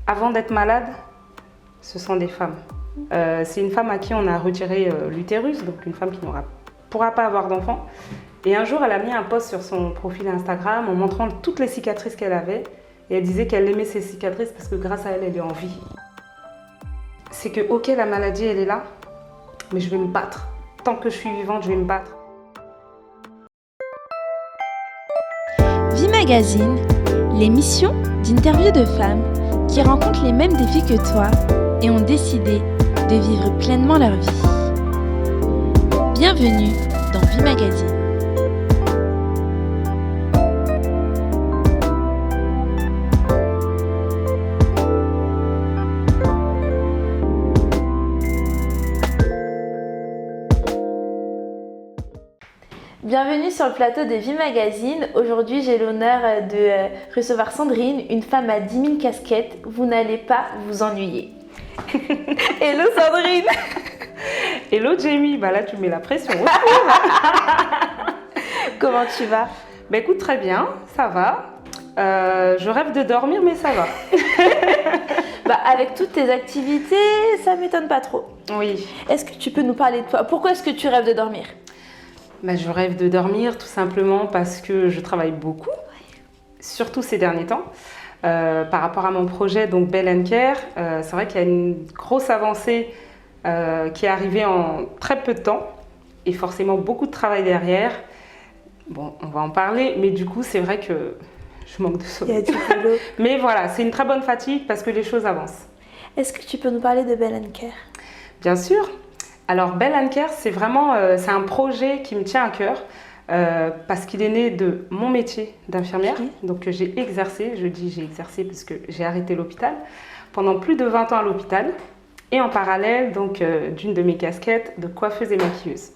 Avant d'être malade, ce sont des femmes. C'est une femme à qui on a retiré l'utérus, donc une femme qui ne pourra pas avoir d'enfant. Et un jour, elle a mis un post sur son profil Instagram en montrant toutes les cicatrices qu'elle avait. Et elle disait qu'elle aimait ses cicatrices parce que grâce à elle, elle est en vie. C'est que, ok, la maladie, elle est là, mais je vais me battre. Tant que je suis vivante, je vais me battre. Vie Magazine, l'émission d'interviews de femmes qui rencontrent les mêmes défis que toi et ont décidé de vivre pleinement leur vie. Bienvenue dans Vie Magazine. Bienvenue sur le plateau de Vie Magazine. Aujourd'hui, j'ai l'honneur de recevoir Sandrine, une femme à 10 000 casquettes. Vous n'allez pas vous ennuyer. Hello Sandrine. Hello Jamie, bah là tu mets la pression. Comment tu vas? Bah écoute, très bien, ça va. Je rêve de dormir, mais ça va. Bah, avec toutes tes activités, ça m'étonne pas trop. Oui. Est-ce que tu peux nous parler de toi? Pourquoi est-ce que tu rêves de dormir? Bah, je rêve de dormir tout simplement parce que je travaille beaucoup, surtout ces derniers temps. Par rapport à mon projet, donc Bell & Care, c'est vrai qu'il y a une grosse avancée qui est arrivée en très peu de temps et forcément beaucoup de travail derrière. Bon, on va en parler, mais du coup, c'est vrai que je manque de sommeil. Il y a du boulot. Mais voilà, c'est une très bonne fatigue parce que les choses avancent. Est-ce que tu peux nous parler de Bell & Care? Bien sûr. Alors, Bell & Care, c'est vraiment c'est un projet qui me tient à cœur parce qu'il est né de mon métier d'infirmière. Okay. Donc, j'ai exercé, je dis j'ai exercé parce que j'ai arrêté l'hôpital pendant plus de 20 ans à l'hôpital et en parallèle donc d'une de mes casquettes de coiffeuse et maquilleuse.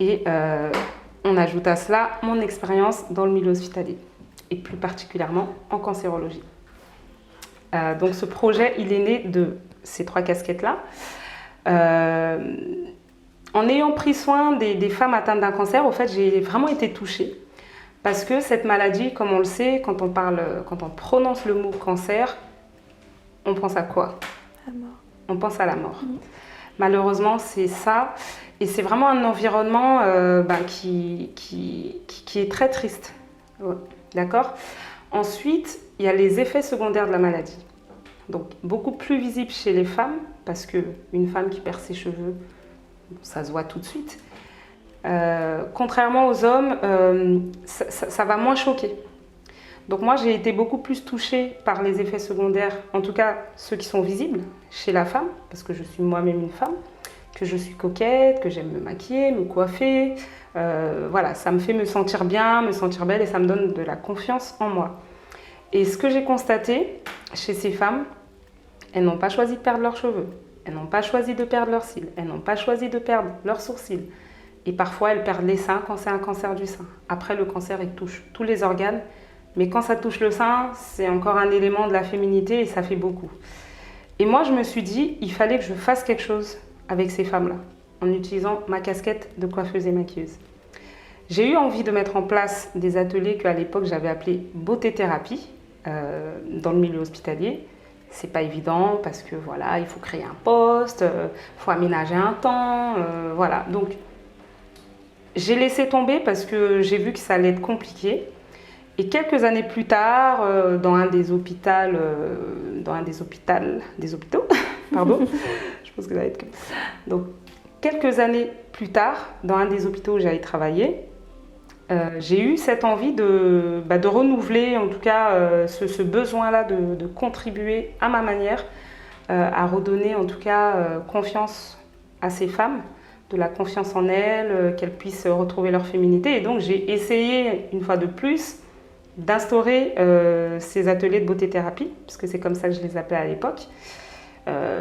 Et on ajoute à cela mon expérience dans le milieu hospitalier et plus particulièrement en cancérologie. Donc, ce projet, il est né de ces 3 casquettes-là. En ayant pris soin des femmes atteintes d'un cancer, au fait, j'ai vraiment été touchée parce que cette maladie, comme on le sait, quand on prononce le mot cancer, on pense à quoi? La mort. On pense à la mort. Malheureusement, c'est ça, et c'est vraiment un environnement qui est très triste. Ouais. D'accord? Ensuite, il y a les effets secondaires de la maladie. Donc, beaucoup plus visible chez les femmes, parce qu'une femme qui perd ses cheveux, ça se voit tout de suite. Contrairement aux hommes, ça va moins choquer. Donc moi, j'ai été beaucoup plus touchée par les effets secondaires, en tout cas ceux qui sont visibles chez la femme, parce que je suis moi-même une femme, que je suis coquette, que j'aime me maquiller, me coiffer. Voilà, ça me fait me sentir bien, me sentir belle, et ça me donne de la confiance en moi. Et ce que j'ai constaté chez ces femmes, elles n'ont pas choisi de perdre leurs cheveux, elles n'ont pas choisi de perdre leurs cils, elles n'ont pas choisi de perdre leurs sourcils. Et parfois, elles perdent les seins quand c'est un cancer du sein. Après, le cancer, il touche tous les organes, mais quand ça touche le sein, c'est encore un élément de la féminité et ça fait beaucoup. Et moi, je me suis dit, il fallait que je fasse quelque chose avec ces femmes-là, en utilisant ma casquette de coiffeuse et maquilleuse. J'ai eu envie de mettre en place des ateliers qu'à l'époque, j'avais appelés beauté-thérapie, dans le milieu hospitalier. C'est pas évident parce que voilà, il faut créer un poste, faut aménager un temps, voilà. Donc j'ai laissé tomber parce que j'ai vu que ça allait être compliqué. Et quelques années plus tard, dans un des hôpitaux, pardon, je pense que ça va être comme ça. Donc quelques années plus tard, dans un des hôpitaux où j'allais travailler, j'ai eu cette envie de renouveler en tout cas ce besoin-là de contribuer à ma manière à redonner en tout cas confiance à ces femmes, de la confiance en elles, qu'elles puissent retrouver leur féminité. Et donc j'ai essayé une fois de plus d'instaurer ces ateliers de beauté-thérapie, puisque c'est comme ça que je les appelais à l'époque.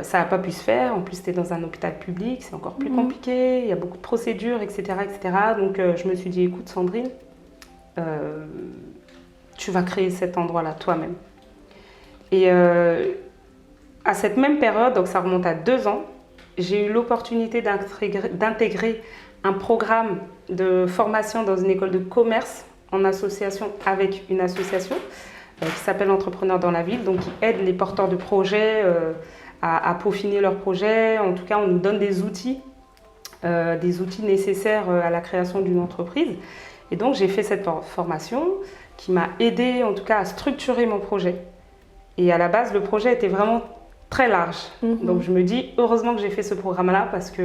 Ça n'a pas pu se faire, en plus c'était dans un hôpital public, c'est encore plus compliqué, il y a beaucoup de procédures, etc. etc. Donc je me suis dit, écoute Sandrine, tu vas créer cet endroit-là toi-même. Et à cette même période, donc ça remonte à 2 ans, j'ai eu l'opportunité d'intégrer un programme de formation dans une école de commerce en association avec une association qui s'appelle Entrepreneurs dans la ville, donc qui aide les porteurs de projets à peaufiner leurs projets. En tout cas, on nous donne des outils nécessaires à la création d'une entreprise. Et donc, j'ai fait cette formation qui m'a aidée, en tout cas, à structurer mon projet. Et à la base, le projet était vraiment très large. Donc, je me dis, heureusement que j'ai fait ce programme-là parce que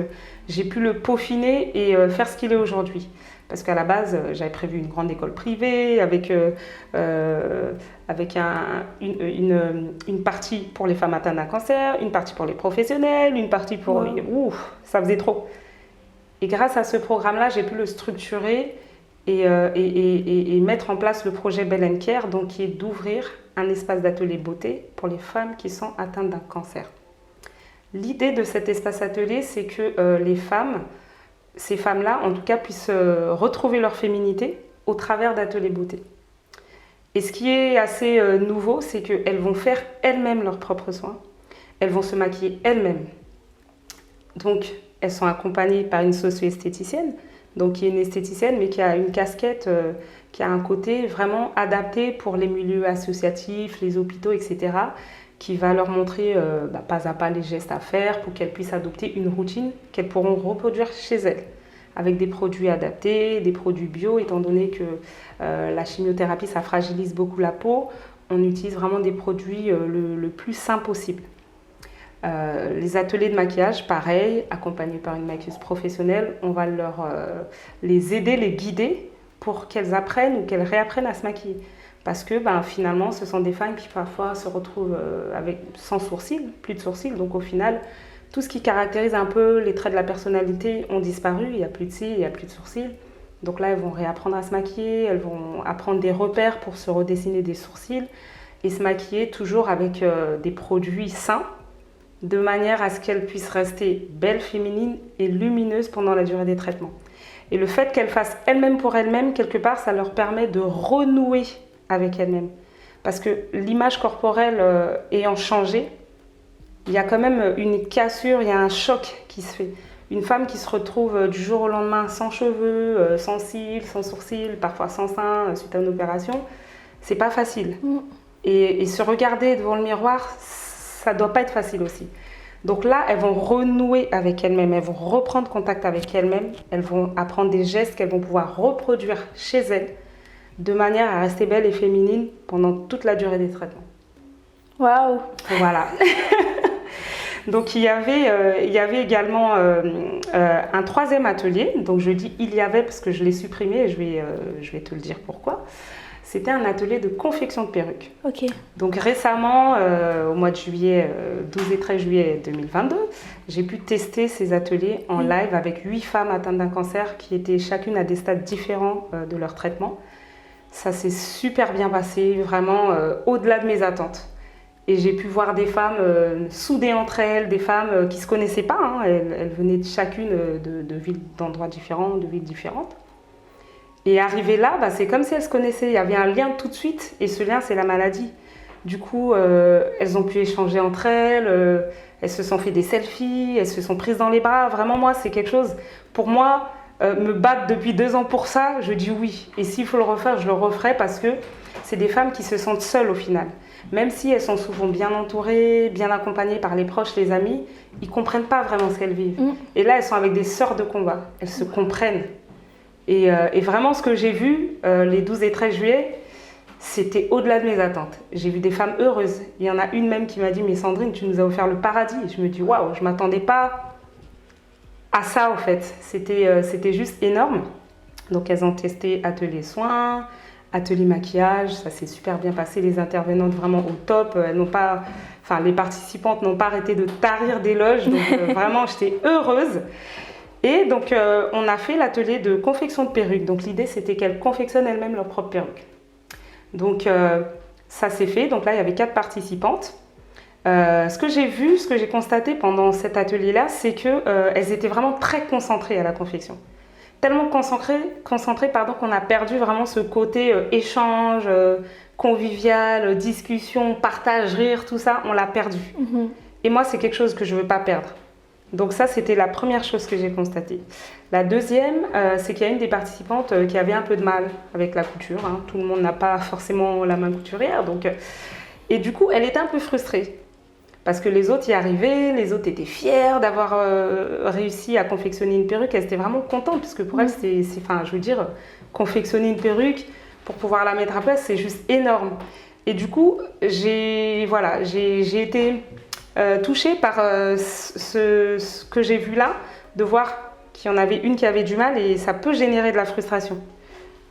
j'ai pu le peaufiner et faire ce qu'il est aujourd'hui. Parce qu'à la base, j'avais prévu une grande école privée avec une partie pour les femmes atteintes d'un cancer, une partie pour les professionnels, une partie pour... Wow. Ouf, ça faisait trop. Et grâce à ce programme-là, j'ai pu le structurer et mettre en place le projet Bell & Care, donc qui est d'ouvrir un espace d'atelier beauté pour les femmes qui sont atteintes d'un cancer. L'idée de cet espace atelier, c'est que ces femmes-là, en tout cas, puissent retrouver leur féminité au travers d'ateliers beauté. Et ce qui est assez nouveau, c'est qu'elles vont faire elles-mêmes leurs propres soins. Elles vont se maquiller elles-mêmes. Donc, elles sont accompagnées par une socio-esthéticienne, donc qui est une esthéticienne, mais qui a une casquette, qui a un côté vraiment adapté pour les milieux associatifs, les hôpitaux, etc., qui va leur montrer pas à pas les gestes à faire pour qu'elles puissent adopter une routine qu'elles pourront reproduire chez elles, avec des produits adaptés, des produits bio, étant donné que la chimiothérapie, ça fragilise beaucoup la peau. On utilise vraiment des produits le plus sain possible. Les ateliers de maquillage, pareil, accompagnés par une maquilleuse professionnelle, on va les aider, les guider pour qu'elles apprennent ou qu'elles réapprennent à se maquiller. Parce que finalement, ce sont des femmes qui parfois se retrouvent sans sourcils, plus de sourcils. Donc au final, tout ce qui caractérise un peu les traits de la personnalité ont disparu. Il n'y a plus de cils, il n'y a plus de sourcils. Donc là, elles vont réapprendre à se maquiller, elles vont apprendre des repères pour se redessiner des sourcils et se maquiller toujours avec des produits sains, de manière à ce qu'elles puissent rester belles, féminines et lumineuses pendant la durée des traitements. Et le fait qu'elles fassent elles-mêmes pour elles-mêmes, quelque part, ça leur permet de renouer avec elles-mêmes. Parce que l'image corporelle ayant changé, il y a quand même une cassure, il y a un choc qui se fait. Une femme qui se retrouve du jour au lendemain sans cheveux, sans cils, sans sourcils, parfois sans seins, suite à une opération, c'est pas facile. Et se regarder devant le miroir, ça doit pas être facile aussi. Donc là, elles vont renouer avec elles-mêmes, elles vont reprendre contact avec elles-mêmes, elles vont apprendre des gestes qu'elles vont pouvoir reproduire chez elles, de manière à rester belles et féminines pendant toute la durée des traitements. Waouh! Voilà. Donc il y avait également un troisième atelier. Donc je dis il y avait parce que je l'ai supprimé et je vais te le dire pourquoi. C'était un atelier de confection de perruques. Ok. Donc récemment, au mois de juillet, 12 et 13 juillet 2022, j'ai pu tester ces ateliers en live avec 8 femmes atteintes d'un cancer qui étaient chacune à des stades différents de leur traitement. Ça s'est super bien passé, vraiment au-delà de mes attentes. Et j'ai pu voir des femmes soudées entre elles, des femmes qui ne se connaissaient pas. Hein. Elles venaient chacune de villes, d'endroits différents, de villes différentes. Et arrivées là, c'est comme si elles se connaissaient. Il y avait un lien tout de suite, et ce lien, c'est la maladie. Du coup, elles ont pu échanger entre elles, elles se sont fait des selfies, elles se sont prises dans les bras. Vraiment, moi, c'est quelque chose, pour moi, me battre depuis 2 ans pour ça, je dis oui. Et s'il faut le refaire, je le referai parce que c'est des femmes qui se sentent seules au final. Même si elles sont souvent bien entourées, bien accompagnées par les proches, les amis, ils ne comprennent pas vraiment ce qu'elles vivent. Et là, elles sont avec des sœurs de combat. Elles se comprennent. Et vraiment, ce que j'ai vu les 12 et 13 juillet, c'était au-delà de mes attentes. J'ai vu des femmes heureuses. Il y en a une même qui m'a dit « Mais Sandrine, tu nous as offert le paradis ». Je me dis « Waouh, je ne m'attendais pas à ça, en fait ». C'était juste énorme. Donc, elles ont testé atelier soins, atelier maquillage, ça s'est super bien passé, les intervenantes vraiment au top, les participantes n'ont pas arrêté de tarir d'éloges, donc vraiment j'étais heureuse. Et donc on a fait l'atelier de confection de perruques, donc l'idée c'était qu'elles confectionnent elles-mêmes leurs propres perruques. Donc ça s'est fait, donc là il y avait 4 participantes. Ce que j'ai vu, ce que j'ai constaté pendant cet atelier-là, c'est qu'elles étaient vraiment très concentrées à la confection. Tellement concentré qu'on a perdu vraiment ce côté échange, convivial, discussion, partage, rire, tout ça, on l'a perdu. Et moi, c'est quelque chose que je ne veux pas perdre. Donc ça, c'était la première chose que j'ai constatée. La deuxième, c'est qu'il y a une des participantes qui avait un peu de mal avec la couture. Hein. Tout le monde n'a pas forcément la main couturière. Et du coup, elle était un peu frustrée. Parce que les autres y arrivaient, les autres étaient fiers d'avoir réussi à confectionner une perruque. Elle était vraiment contente, parce que pour elle, je veux dire, confectionner une perruque pour pouvoir la mettre à place, c'est juste énorme. Et du coup, j'ai été touchée par ce que j'ai vu là, de voir qu'il y en avait une qui avait du mal et ça peut générer de la frustration.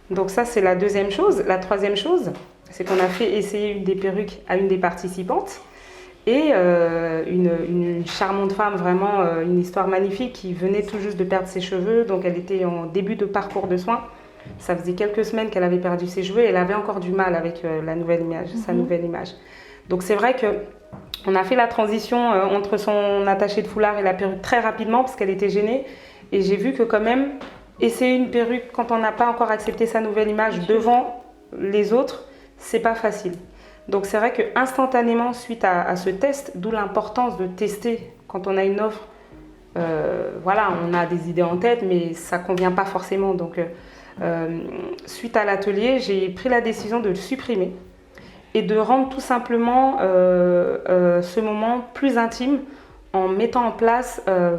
Donc ça, c'est la deuxième chose. La troisième chose, c'est qu'on a fait essayer une des perruques à une des participantes. Et une charmante femme, vraiment une histoire magnifique, qui venait tout juste de perdre ses cheveux. Donc elle était en début de parcours de soins. Ça faisait quelques semaines qu'elle avait perdu ses cheveux et elle avait encore du mal avec sa nouvelle image. Donc c'est vrai qu'on a fait la transition entre son attaché de foulard et la perruque très rapidement parce qu'elle était gênée. Et j'ai vu que quand même, essayer une perruque quand on n'a pas encore accepté sa nouvelle image devant les autres, c'est pas facile. Donc c'est vrai qu'instantanément, suite à ce test, d'où l'importance de tester quand on a une offre, on a des idées en tête, mais ça ne convient pas forcément. Donc suite à l'atelier, j'ai pris la décision de le supprimer et de rendre tout simplement ce moment plus intime en mettant en place, un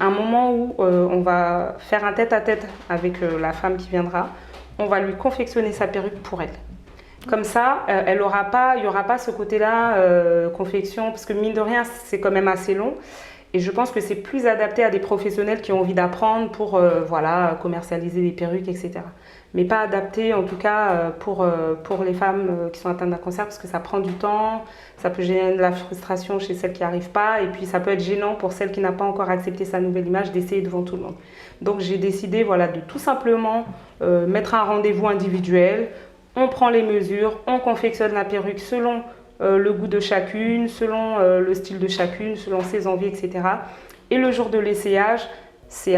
moment où on va faire un tête-à-tête avec la femme qui viendra. On va lui confectionner sa perruque pour elle. Comme ça, il n'y aura pas ce côté-là, confection, parce que mine de rien, c'est quand même assez long. Et je pense que c'est plus adapté à des professionnels qui ont envie d'apprendre pour commercialiser des perruques, etc. Mais pas adapté, en tout cas, pour les femmes qui sont atteintes d'un cancer, parce que ça prend du temps, ça peut générer de la frustration chez celles qui n'y arrivent pas, et puis ça peut être gênant pour celle qui n'a pas encore accepté sa nouvelle image d'essayer devant tout le monde. Donc j'ai décidé de tout simplement mettre un rendez-vous individuel. On prend les mesures, on confectionne la perruque selon le goût de chacune, selon le style de chacune, selon ses envies, etc. Et le jour de l'essayage, c'est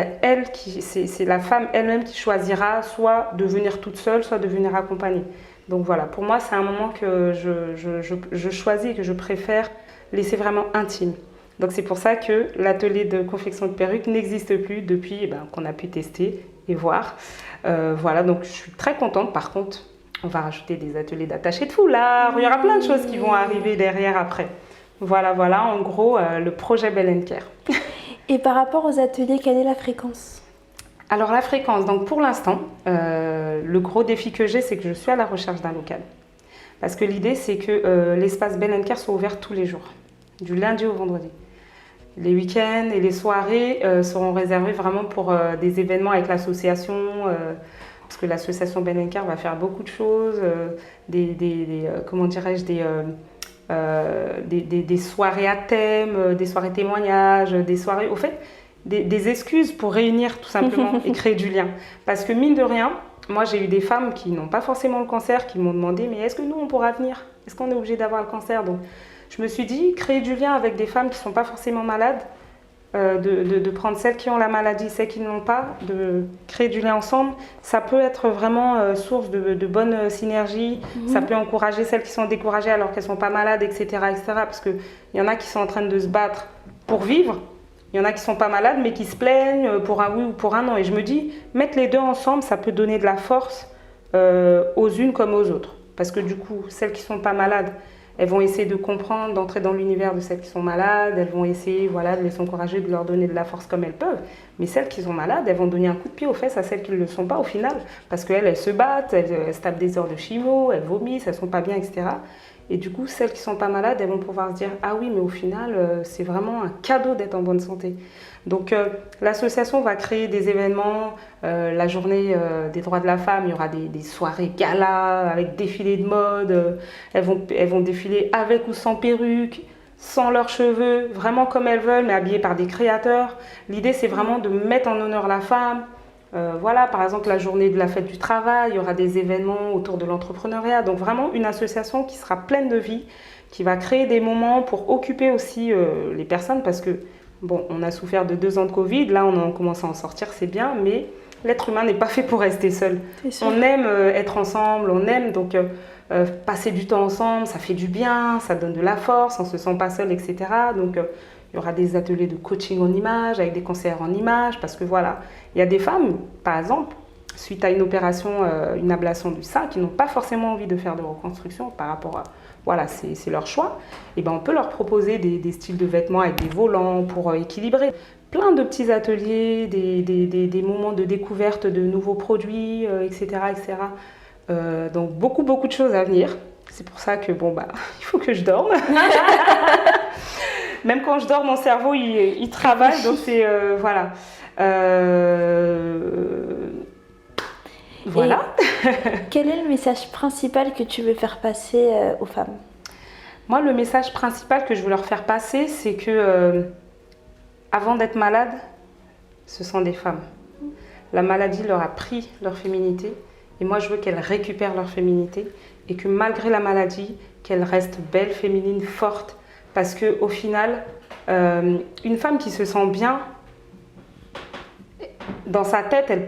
la femme elle-même qui choisira soit de venir toute seule, soit de venir accompagnée. Donc voilà, pour moi, c'est un moment que je choisis et que je préfère laisser vraiment intime. Donc c'est pour ça que l'atelier de confection de perruques n'existe plus depuis qu'on a pu tester et voir. Donc je suis très contente. Par contre, on va rajouter des ateliers d'attaché de foulard. Il y aura plein de choses qui vont arriver derrière après. Voilà, en gros, le projet Bell & Care. Et par rapport aux ateliers, quelle est la fréquence ? Alors la fréquence, donc pour l'instant, le gros défi que j'ai, c'est que je suis à la recherche d'un local. Parce que l'idée, c'est que l'espace Bell & Care soit ouvert tous les jours, du lundi au vendredi. Les week-ends et les soirées seront réservés vraiment pour des événements avec l'association, parce que l'association Bell & Care va faire beaucoup de choses, des soirées à thème, des soirées témoignages, des soirées, au fait, des excuses pour réunir tout simplement et créer du lien. Parce que mine de rien, moi j'ai eu des femmes qui n'ont pas forcément le cancer qui m'ont demandé mais est-ce que nous on pourra venir ? Est-ce qu'on est obligé d'avoir le cancer ? Donc je me suis dit, créer du lien avec des femmes qui ne sont pas forcément malades, de prendre celles qui ont la maladie, celles qui ne l'ont pas, de créer du lien ensemble, ça peut être vraiment source de bonne synergie. Ça peut encourager celles qui sont découragées alors qu'elles ne sont pas malades, etc. Parce qu'il y en a qui sont en train de se battre pour vivre, il y en a qui ne sont pas malades mais qui se plaignent pour un oui ou pour un non. Et je me dis, mettre les deux ensemble, ça peut donner de la force aux unes comme aux autres. Parce que du coup, celles qui ne sont pas malades, elles vont essayer de comprendre, d'entrer dans l'univers de celles qui sont malades. Elles vont essayer de les encourager, de leur donner de la force comme elles peuvent. Mais celles qui sont malades, elles vont donner un coup de pied aux fesses à celles qui ne le sont pas au final. Parce qu'elles se battent, elles se tapent des heures de chimio, elles vomissent, elles ne sont pas bien, etc. Et du coup, celles qui ne sont pas malades, elles vont pouvoir se dire « Ah oui, mais au final, c'est vraiment un cadeau d'être en bonne santé ». Donc l'association va créer des événements, la journée des droits de la femme, il y aura des soirées galas avec défilés de mode, elles vont défiler avec ou sans perruque, sans leurs cheveux, vraiment comme elles veulent, mais habillées par des créateurs. L'idée c'est vraiment de mettre en honneur la femme. Par exemple la journée de la fête du travail, il y aura des événements autour de l'entrepreneuriat, donc vraiment une association qui sera pleine de vie, qui va créer des moments pour occuper aussi les personnes parce que on a souffert de 2 ans de Covid, là on commence à en sortir, c'est bien, mais l'être humain n'est pas fait pour rester seul. On aime être ensemble, on aime, donc passer du temps ensemble, ça fait du bien, ça donne de la force, on ne se sent pas seul, etc. Donc, il y aura des ateliers de coaching en images, avec des conseillers en images, parce que voilà, il y a des femmes, par exemple, suite à une opération, une ablation du sein, qui n'ont pas forcément envie de faire de reconstruction par rapport à, voilà, c'est leur choix, et ben on peut leur proposer des styles de vêtements avec des volants pour équilibrer. Plein de petits ateliers, des moments de découverte de nouveaux produits, etc. etc. Donc beaucoup de choses à venir. C'est pour ça que bon, bah, il faut que je dorme. Même quand je dors, mon cerveau, il travaille, donc c'est... voilà. Voilà. Quel est le message principal que tu veux faire passer aux femmes? Moi, le message principal que je veux leur faire passer, c'est que avant d'être malades, ce sont des femmes. La maladie leur a pris leur féminité et moi, je veux qu'elles récupèrent leur féminité et que malgré la maladie, qu'elles restent belles, féminines, fortes. Parce qu'au final, une femme qui se sent bien, dans sa tête, elle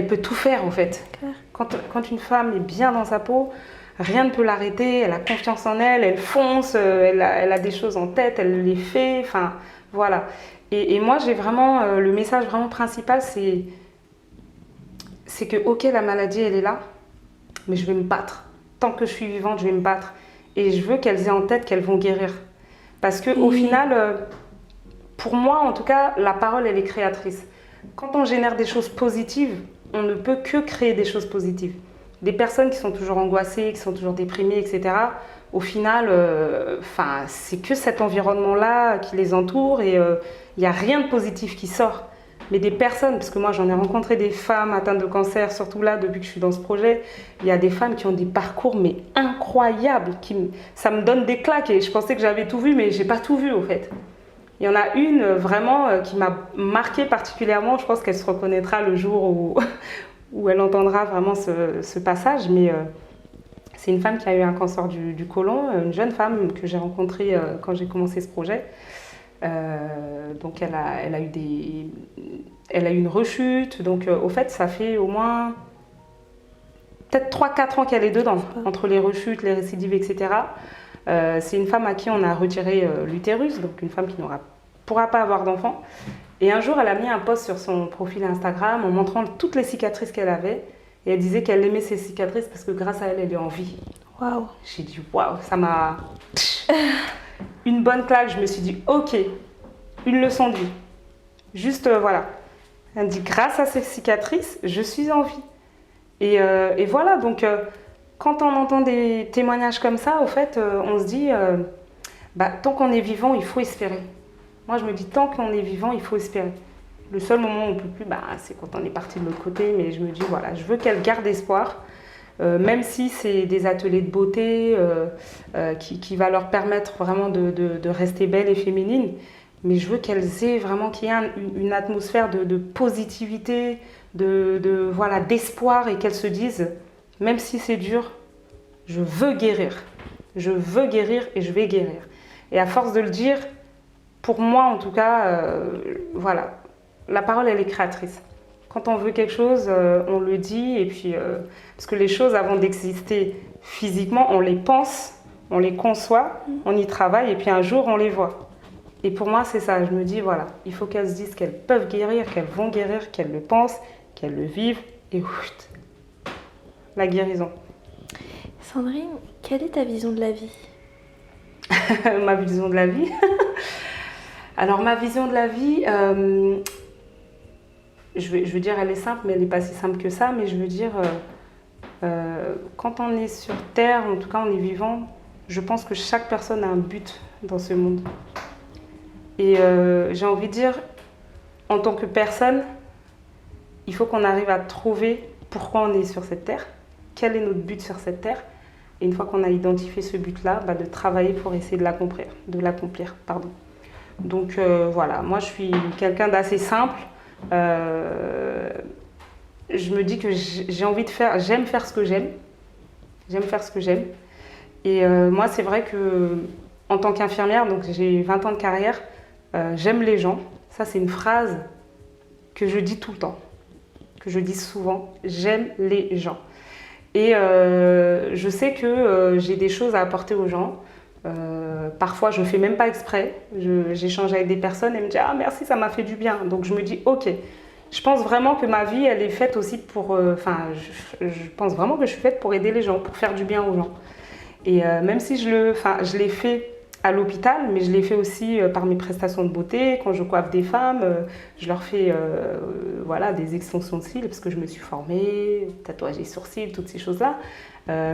peut tout faire en fait. Quand une femme est bien dans sa peau, rien ne peut l'arrêter, elle a confiance en elle, elle fonce, elle a des choses en tête, elle les fait, enfin voilà. Et moi j'ai vraiment, le message vraiment principal c'est que ok la maladie elle est là, mais je vais me battre. Tant que je suis vivante, je vais me battre. Et je veux qu'elles aient en tête qu'elles vont guérir. Parce qu'au final, pour moi en tout cas, la parole elle est créatrice. Quand on génère des choses positives, on ne peut que créer des choses positives. Des personnes qui sont toujours angoissées, qui sont toujours déprimées, etc. Au final, c'est que cet environnement-là qui les entoure et il n'y a rien de positif qui sort. Mais des personnes, parce que moi j'en ai rencontré des femmes atteintes de cancer, surtout là depuis que je suis dans ce projet, il y a des femmes qui ont des parcours mais incroyables, ça me donne des claques et je pensais que j'avais tout vu mais j'ai pas tout vu au fait. Il y en a une vraiment qui m'a marquée particulièrement, je pense qu'elle se reconnaîtra le jour où elle entendra vraiment ce passage, mais c'est une femme qui a eu un cancer du côlon, une jeune femme que j'ai rencontrée quand j'ai commencé ce projet. Donc elle a eu une rechute, donc au fait ça fait au moins peut-être 3-4 ans qu'elle est dedans, entre les rechutes, les récidives, etc. C'est une femme à qui on a retiré l'utérus, donc une femme qui pourra pas avoir d'enfant. Et un jour, elle a mis un post sur son profil Instagram en montrant toutes les cicatrices qu'elle avait. Et elle disait qu'elle aimait ses cicatrices parce que grâce à elle, elle est en vie. Waouh. J'ai dit waouh, ça m'a... Une bonne claque, je me suis dit ok, une leçon de vie. Juste voilà. Elle me dit grâce à ces cicatrices, je suis en vie. Et voilà, donc... Quand on entend des témoignages comme ça, au fait, on se dit, tant qu'on est vivant, il faut espérer. Moi, je me dis, tant qu'on est vivant, il faut espérer. Le seul moment où on ne peut plus, c'est quand on est parti de l'autre côté. Mais je me dis, voilà, je veux qu'elles gardent espoir, même si c'est des ateliers de beauté qui va leur permettre vraiment de rester belles et féminines. Mais je veux qu'elles aient vraiment, qu'il y ait une atmosphère de positivité, d'espoir et qu'elles se disent... Même si c'est dur, je veux guérir. Je veux guérir et je vais guérir. Et à force de le dire, pour moi en tout cas, voilà, la parole elle est créatrice. Quand on veut quelque chose, on le dit. Et puis, parce que les choses avant d'exister physiquement, on les pense, on les conçoit, on y travaille et puis un jour on les voit. Et pour moi c'est ça, je me dis voilà, il faut qu'elles se disent qu'elles peuvent guérir, qu'elles vont guérir, qu'elles le pensent, qu'elles le vivent et la guérison. Sandrine, quelle est ta vision de la vie? Ma vision de la vie Alors ma vision de la vie, je veux dire elle est simple, mais elle n'est pas si simple que ça, mais je veux dire, quand on est sur Terre, en tout cas on est vivant, je pense que chaque personne a un but dans ce monde. Et j'ai envie de dire, en tant que personne, il faut qu'on arrive à trouver pourquoi on est sur cette Terre. Quel est notre but sur cette terre? Et une fois qu'on a identifié ce but-là, de travailler pour essayer de l'accomplir. Donc voilà, moi je suis quelqu'un d'assez simple. Je me dis que j'aime faire ce que j'aime. J'aime faire ce que j'aime. Et moi c'est vrai que en tant qu'infirmière, donc j'ai 20 ans de carrière, j'aime les gens. Ça c'est une phrase que je dis tout le temps, que je dis souvent, j'aime les gens. Et je sais que j'ai des choses à apporter aux gens. Parfois, je ne fais même pas exprès. J'échange avec des personnes et me dis « Ah, merci, ça m'a fait du bien ». Donc, je me dis « Ok ». Je pense vraiment que ma vie, elle est faite aussi pour... je pense vraiment que je suis faite pour aider les gens, pour faire du bien aux gens. Et même si je l'ai fait à l'hôpital, mais je l'ai fait aussi par mes prestations de beauté. Quand je coiffe des femmes, je leur fais voilà, des extensions de cils parce que je me suis formée, tatouage et sourcils, toutes ces choses-là.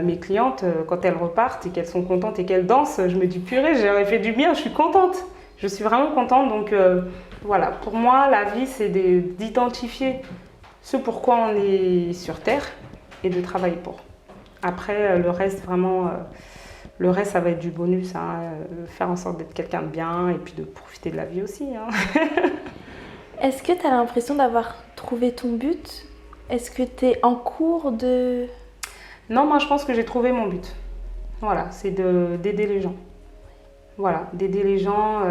Mes clientes, quand elles repartent et qu'elles sont contentes et qu'elles dansent, je me dis purée, j'aurais fait du bien, je suis contente. Je suis vraiment contente. Donc voilà, pour moi, la vie, c'est d'identifier ce pourquoi on est sur Terre et de travailler pour. Après, le reste, vraiment... Le reste, ça va être du bonus, hein. Faire en sorte d'être quelqu'un de bien et puis de profiter de la vie aussi. Hein. Est-ce que tu as l'impression d'avoir trouvé ton but? Est-ce que tu es en cours de... Non, moi je pense que j'ai trouvé mon but. Voilà, c'est d'aider les gens. Voilà, d'aider les gens.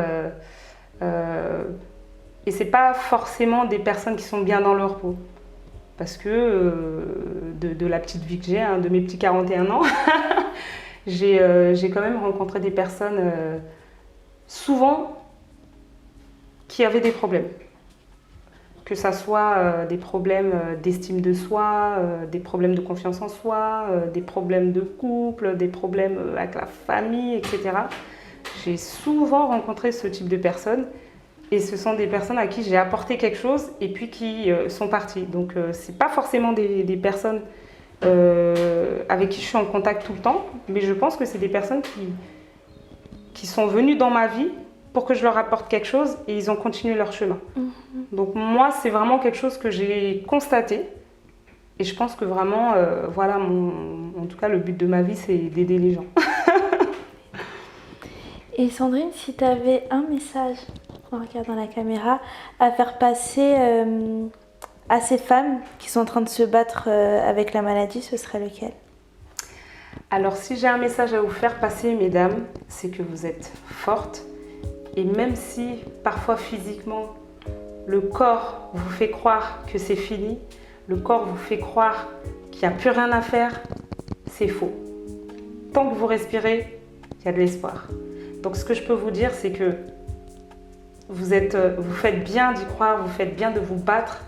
Et c'est pas forcément des personnes qui sont bien dans leur peau. Parce que de la petite vie que j'ai, hein, de mes petits 41 ans, j'ai quand même rencontré des personnes, souvent, qui avaient des problèmes. Que ça soit des problèmes d'estime de soi, des problèmes de confiance en soi, des problèmes de couple, des problèmes avec la famille, etc. J'ai souvent rencontré ce type de personnes et ce sont des personnes à qui j'ai apporté quelque chose et puis qui sont parties. Donc c'est pas forcément des personnes avec qui je suis en contact tout le temps, mais je pense que c'est des personnes qui sont venues dans ma vie pour que je leur apporte quelque chose et ils ont continué leur chemin. Donc moi, c'est vraiment quelque chose que j'ai constaté et je pense que vraiment, voilà, en tout cas, le but de ma vie, c'est d'aider les gens. Et Sandrine, si tu avais un message, en regardant la caméra, à faire passer à ces femmes qui sont en train de se battre avec la maladie, ce serait lequel? Alors, si j'ai un message à vous faire passer, mesdames, c'est que vous êtes fortes. Et même si, parfois physiquement, le corps vous fait croire que c'est fini, le corps vous fait croire qu'il n'y a plus rien à faire, c'est faux. Tant que vous respirez, il y a de l'espoir. Donc, ce que je peux vous dire, c'est que vous faites bien d'y croire, vous faites bien de vous battre,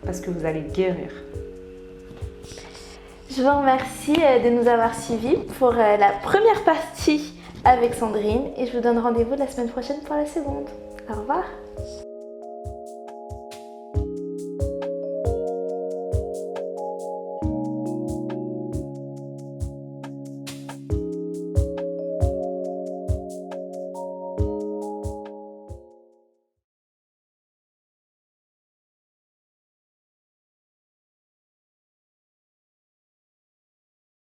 parce que vous allez guérir. Je vous remercie de nous avoir suivis pour la première partie avec Sandrine et je vous donne rendez-vous la semaine prochaine pour la seconde. Au revoir.